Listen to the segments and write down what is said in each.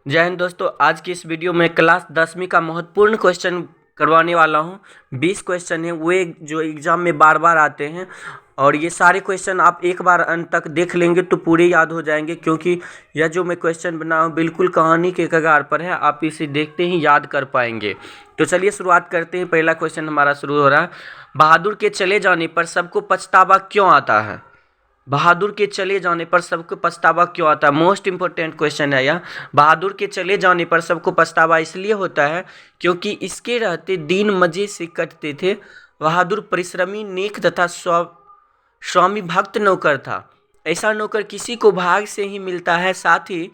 जय हिंद दोस्तों। आज की इस वीडियो में क्लास 10वीं का महत्वपूर्ण क्वेश्चन करवाने वाला हूं। 20 क्वेश्चन हैं वे जो एग्ज़ाम में बार बार आते हैं और ये सारे क्वेश्चन आप एक बार अंत तक देख लेंगे तो पूरे याद हो जाएंगे, क्योंकि यह जो मैं क्वेश्चन बनाया हूँ बिल्कुल कहानी के कगार पर है। आप इसे देखते ही याद कर पाएंगे। तो चलिए शुरुआत करते हैं। पहला क्वेश्चन हमारा शुरू हो रहा है। बहादुर के चले जाने पर सबको पछतावा क्यों आता है? बहादुर के चले जाने पर सबको पछतावा क्यों आता है? मोस्ट इंपॉर्टेंट क्वेश्चन है यह। बहादुर के चले जाने पर सबको पछतावा इसलिए होता है क्योंकि इसके रहते दिन मजे से कटते थे। बहादुर परिश्रमी, नेक तथा स्वामी भक्त नौकर था। ऐसा नौकर किसी को भाग से ही मिलता है। साथ ही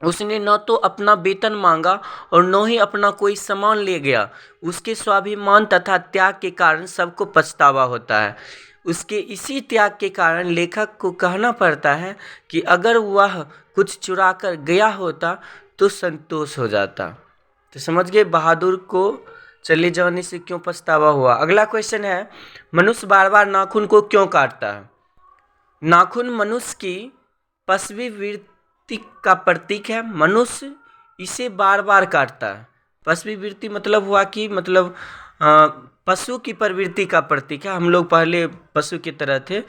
उसने न तो अपना वेतन मांगा और न ही अपना कोई सामान ले गया। उसके स्वाभिमान तथा त्याग के कारण सबको पछतावा होता है। उसके इसी त्याग के कारण लेखक को कहना पड़ता है कि अगर वह कुछ चुरा कर गया होता तो संतोष हो जाता। तो समझ गए बहादुर को चले जाने से क्यों पछतावा हुआ। अगला क्वेश्चन है, मनुष्य बार बार नाखून को क्यों काटता है? नाखून मनुष्य की पशवी वृत्ति का प्रतीक है। मनुष्य इसे बार बार काटता है। पशवी वृत्ति मतलब हुआ कि पशु की प्रवृत्ति का प्रतीक है। हम लोग पहले पशु की तरह थे,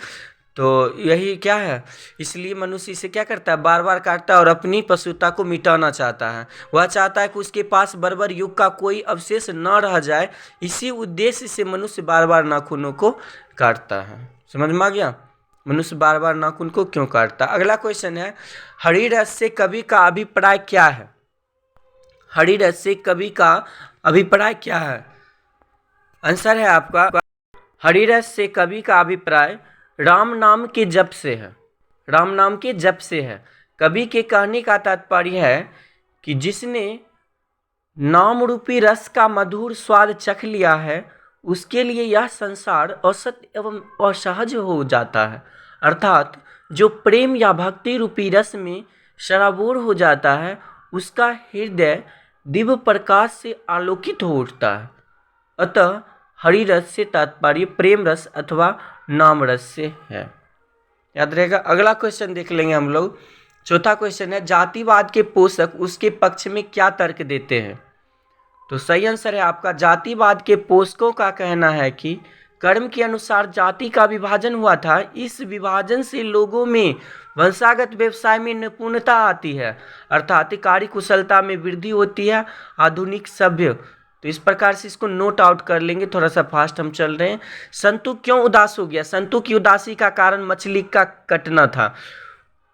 तो यही क्या है, इसलिए मनुष्य इसे क्या करता है, बार बार काटता है और अपनी पशुता को मिटाना चाहता है। वह चाहता है कि उसके पास बर्बर युग का कोई अवशेष न रह जाए। इसी उद्देश्य से मनुष्य बार बार नाखूनों को काटता है। समझ में आ गया? मनुष्य बार बार नाखून को क्यों काटता? अगला क्वेश्चन है, हरिरस से कवि का अभिप्राय क्या है? हरिरस से कवि का अभिप्राय क्या है? आंसर है आपका, हरिरस से कवि का अभिप्राय राम नाम के जप से है। राम नाम के जप से है। कवि के कहने का तात्पर्य है कि जिसने नाम रूपी रस का मधुर स्वाद चख लिया है उसके लिए यह संसार असत एवं असहज हो जाता है। अर्थात जो प्रेम या भक्ति रूपी रस में सराबोर हो जाता है उसका हृदय दिव्य प्रकाश से आलोकित हो उठता है। अतः हरिरस से तात्पर्य प्रेम रस अथवा नाम रस से है। याद रहेगा। अगला क्वेश्चन देख लेंगे हम लोग। चौथा क्वेश्चन है, जातिवाद के पोषक उसके पक्ष में क्या तर्क देते हैं? तो सही आंसर है आपका, जातिवाद के पोषकों का कहना है कि कर्म के अनुसार जाति का विभाजन हुआ था। इस विभाजन से लोगों में वंशागत व्यवसाय में निपुणता आती है, अर्थात कार्य कुशलता में वृद्धि होती है। आधुनिक सभ्य, तो इस प्रकार से इसको नोट आउट कर लेंगे। थोड़ा सा फास्ट हम चल रहे हैं। संतु क्यों उदास हो गया? संतु की उदासी का कारण मछली का कटना था।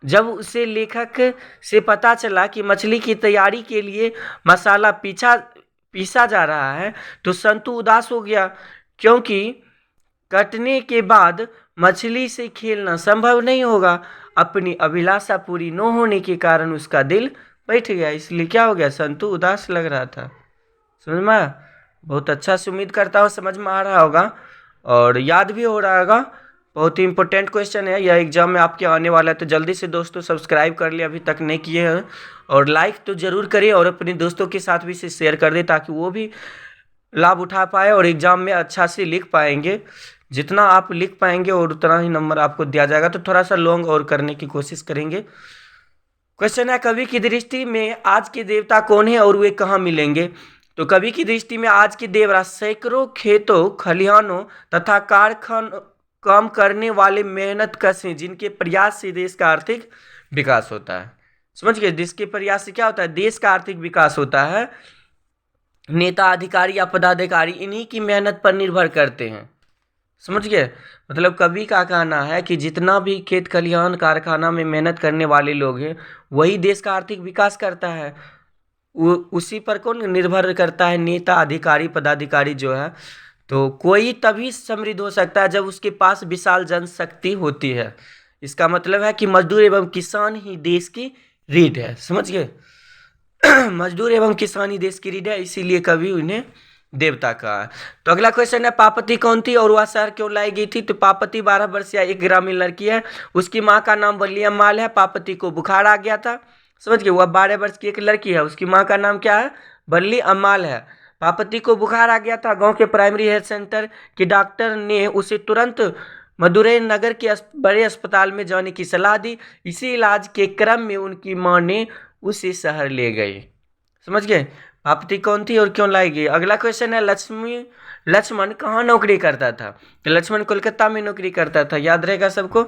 जब उसे लेखक से पता चला कि मछली की तैयारी के लिए मसाला पीसा जा रहा है तो संतु उदास हो गया, क्योंकि कटने के बाद मछली से खेलना संभव नहीं होगा। अपनी अभिलाषा पूरी न होने के कारण उसका दिल बैठ गया, इसलिए क्या हो गया, संतु उदास लग रहा था। समझ में आया? बहुत अच्छा से उम्मीद करता हूँ समझ में आ रहा होगा और याद भी हो रहा होगा। बहुत ही इंपॉर्टेंट क्वेश्चन है, यह एग्जाम में आपके आने वाला है। तो जल्दी से दोस्तों सब्सक्राइब कर लिए अभी तक नहीं किए हैं, और लाइक तो ज़रूर करिए और अपने दोस्तों के साथ भी इसे शेयर कर दें ताकि वो भी लाभ उठा पाए और एग्ज़ाम में अच्छा से लिख पाएंगे। जितना आप लिख पाएंगे और उतना ही नंबर आपको दिया जाएगा। तो थोड़ा सा लॉन्ग और करने की कोशिश करेंगे। क्वेश्चन है, कवि की दृष्टि में आज के देवता कौन है और वे कहाँ मिलेंगे? तो कवि की दृष्टि में आज के देवता सैकड़ों खेतों, खलिहानों तथा कारखानों काम करने वाले मेहनत कश हैं, जिनके प्रयास से देश का आर्थिक विकास होता है। समझ गए? देश के प्रयास से क्या होता है, देश का आर्थिक विकास होता है। नेता, अधिकारी या पदाधिकारी इन्हीं की मेहनत पर निर्भर करते हैं। समझ गए? मतलब कवि का कहना है कि जितना भी खेत खलिहान कारखाना में मेहनत करने वाले लोग हैं वही देश का आर्थिक विकास करता है। वो उसी पर कौन निर्भर करता है, नेता, अधिकारी, पदाधिकारी जो है। तो कोई तभी समृद्ध हो सकता है जब उसके पास विशाल जनशक्ति होती है। इसका मतलब है कि मजदूर एवं किसान ही देश की रीढ़ है। समझ गए? मजदूर एवं किसान ही देश की रीढ़ है, इसीलिए कभी उन्हें देवता कहा है। तो अगला क्वेश्चन है, पार्वती कौन थी और वह शहर क्यों लाई गई थी? तो पार्वती 12 वर्षीय एक ग्रामीण लड़की है। उसकी माँ का नाम वल्ली अम्माल है। पार्वती को बुखार आ गया था। समझ गए? वह 12 वर्ष की एक लड़की है। उसकी माँ का नाम क्या है? वल्ली अम्माल है। पार्वती को बुखार आ गया था। गांव के प्राइमरी हेल्थ सेंटर के डॉक्टर ने उसे तुरंत मदुरै नगर के बड़े अस्पताल में जाने की सलाह दी। इसी इलाज के क्रम में उनकी मां ने उसी शहर ले गई। समझ गए? पापती कौन थी और क्यों लाई गई? अगला क्वेश्चन है लक्ष्मण कहाँ नौकरी करता था? तो लक्ष्मण कोलकाता में नौकरी करता था, याद रहेगा सबको।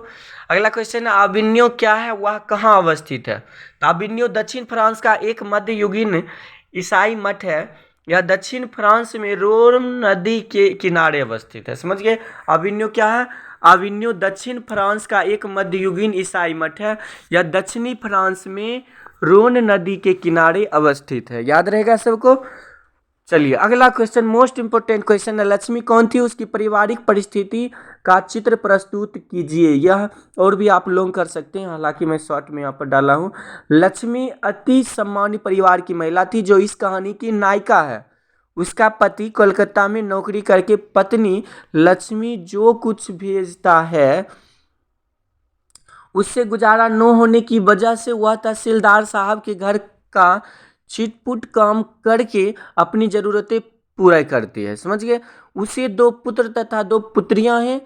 अगला क्वेश्चन है अविन्यो क्या है, वह कहाँ अवस्थित है? तो अविन्यो दक्षिण फ्रांस का एक मध्ययुगीन ईसाई मठ है। यह दक्षिण फ्रांस में रोन नदी के किनारे अवस्थित है। समझ गए? अविन्यो क्या है? अविन्यो दक्षिण फ्रांस का एक मध्ययुगीन ईसाई मठ है। यह दक्षिणी फ्रांस में रोन नदी के किनारे अवस्थित है, याद रहेगा सबको। चलिए अगला क्वेश्चन मोस्ट इंपोर्टेंट क्वेश्चन है, लक्ष्मी कौन थी, उसकी पारिवारिक परिस्थिति का चित्र प्रस्तुत कीजिए। यह और भी आप लोग कर सकते हैं, हालांकि मैं शॉर्ट में यहाँ पर डाला हूँ। लक्ष्मी अति सम्मानी परिवार की महिला थी जो इस कहानी की नायिका है। उसका पति कोलकाता में नौकरी करके पत्नी लक्ष्मी जो कुछ भेजता है उससे गुजारा न होने की वजह से वह तहसीलदार साहब के घर का छिटपुट काम करके अपनी ज़रूरतें पूरा करती है। समझ गए? उसे 2 पुत्र तथा 2 पुत्रियां हैं।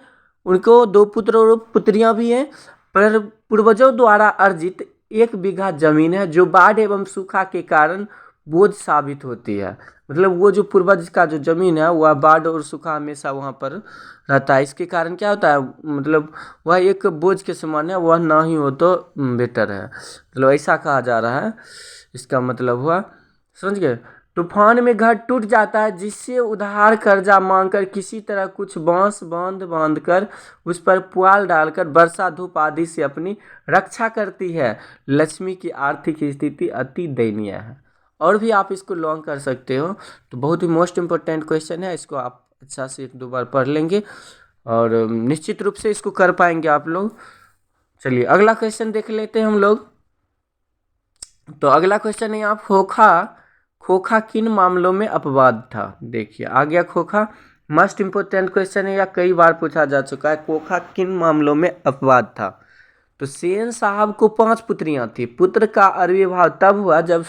उनको 2 पुत्र और पुत्रियां भी हैं। पर पूर्वजों द्वारा अर्जित 1 बीघा जमीन है जो बाढ़ एवं सूखा के कारण बोझ साबित होती है। मतलब वो जो पूर्वज का जो जमीन है वह बाढ़ और सूखा हमेशा वहाँ पर रहता है। इसके कारण क्या होता है, मतलब वह एक बोझ के समान है, वह ना ही हो तो बेटर है। मतलब ऐसा कहा जा रहा है, इसका मतलब हुआ। समझ गए? तूफान में घर टूट जाता है जिससे उधार कर्जा मांगकर किसी तरह कुछ बांस बांध कर उस पर पुआल डालकर वर्षा धूप आदि से अपनी रक्षा करती है। लक्ष्मी की आर्थिक स्थिति अति दयनीय है। और भी आप इसको लॉन्ग कर सकते हो। तो बहुत ही मोस्ट इम्पोर्टेंट क्वेश्चन है, इसको आप अच्छा से 1-2 बार पढ़ लेंगे और निश्चित रूप से इसको कर पाएंगे आप लोग। चलिए अगला क्वेश्चन देख लेते हैं हम लोग। तो अगला क्वेश्चन है यहाँ खोखा किन मामलों में अपवाद था? देखिए आ गया खोखा। मोस्ट इम्पोर्टेंट क्वेश्चन है, या कई बार पूछा जा चुका है। खोखा किन मामलों में अपवाद था? तो सेन साहब को 5 पुत्रियां थी। पुत्र का आविर्भाव तब हुआ जब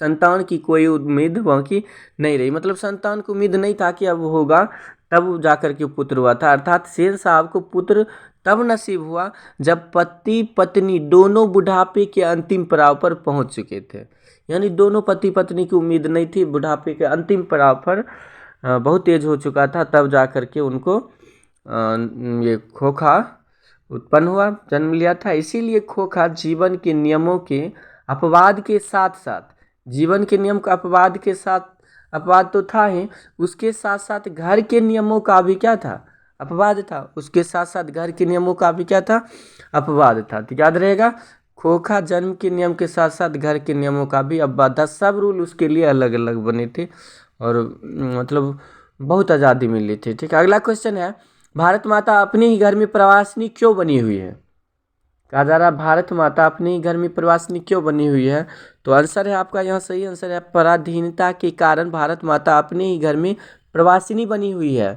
संतान की कोई उम्मीद बाकी नहीं रही। मतलब संतान को उम्मीद नहीं था कि अब होगा, तब जाकर के पुत्र हुआ था। अर्थात सेन साहब को पुत्र तब नसीब हुआ जब पति पत्नी दोनों बुढ़ापे के अंतिम पड़ाव पर पहुंच चुके थे। यानी दोनों पति पत्नी की उम्मीद नहीं थी, बुढ़ापे के अंतिम पड़ाव पर बहुत एज हो चुका था, तब जा कर के उनको ये खोखा उत्पन्न हुआ, जन्म लिया था। इसीलिए खोखा जीवन के नियमों के अपवाद के साथ साथ, जीवन के नियम का अपवाद के साथ, अपवाद तो था ही, उसके साथ साथ घर के नियमों का भी क्या था? अपवाद था। उसके साथ साथ घर के नियमों का भी क्या था? अपवाद था। तो याद रहेगा, खोखा जन्म के नियम के साथ साथ घर के नियमों का भी अपवाद था। सब रूल उसके लिए अलग अलग बने थे और मतलब बहुत आज़ादी मिली थी। ठीक है, अगला क्वेश्चन है, भारत माता अपने ही घर में प्रवासिनी क्यों बनी हुई है? कहा जा रहा है भारत माता अपने ही घर में प्रवासिनी क्यों बनी हुई है? तो आंसर है आपका यहाँ सही आंसर है, पराधीनता के कारण भारत माता अपने ही घर में प्रवासिनी बनी हुई है।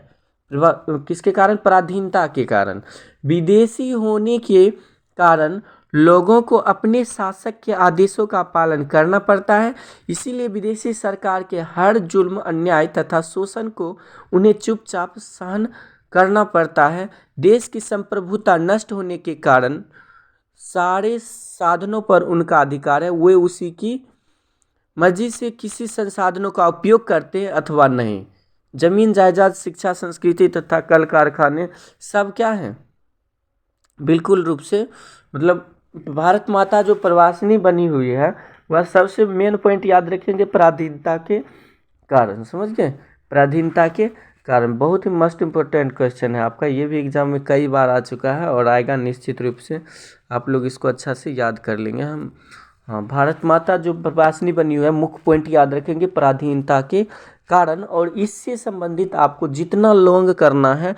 किसके कारण? पराधीनता के कारण। विदेशी होने के कारण लोगों को अपने शासक के आदेशों का पालन करना पड़ता है। इसीलिए विदेशी सरकार के हर जुल्म, अन्याय तथा शोषण को उन्हें चुपचाप सहन करना पड़ता है। देश की संप्रभुता नष्ट होने के कारण सारे साधनों पर उनका अधिकार है। वे उसी की मर्जी से किसी संसाधनों का उपयोग करते हैं अथवा नहीं। जमीन जायदाद, शिक्षा, संस्कृति तथा कल कारखाने सब क्या हैं? बिल्कुल रूप से, मतलब भारत माता जो प्रवासिनी बनी हुई है वह सबसे मेन पॉइंट याद रखेंगे, पराधीनता के कारण। समझ गए? पराधीनता के कारण। बहुत ही मोस्ट इम्पोर्टेंट क्वेश्चन है आपका, ये भी एग्जाम में कई बार आ चुका है और आएगा निश्चित रूप से। आप लोग इसको अच्छा से याद कर लेंगे। हम हाँ, भारत माता जो प्रवासिनी बनी हुई है, मुख्य पॉइंट याद रखेंगे, पराधीनता के कारण। और इससे संबंधित आपको जितना लॉन्ग करना है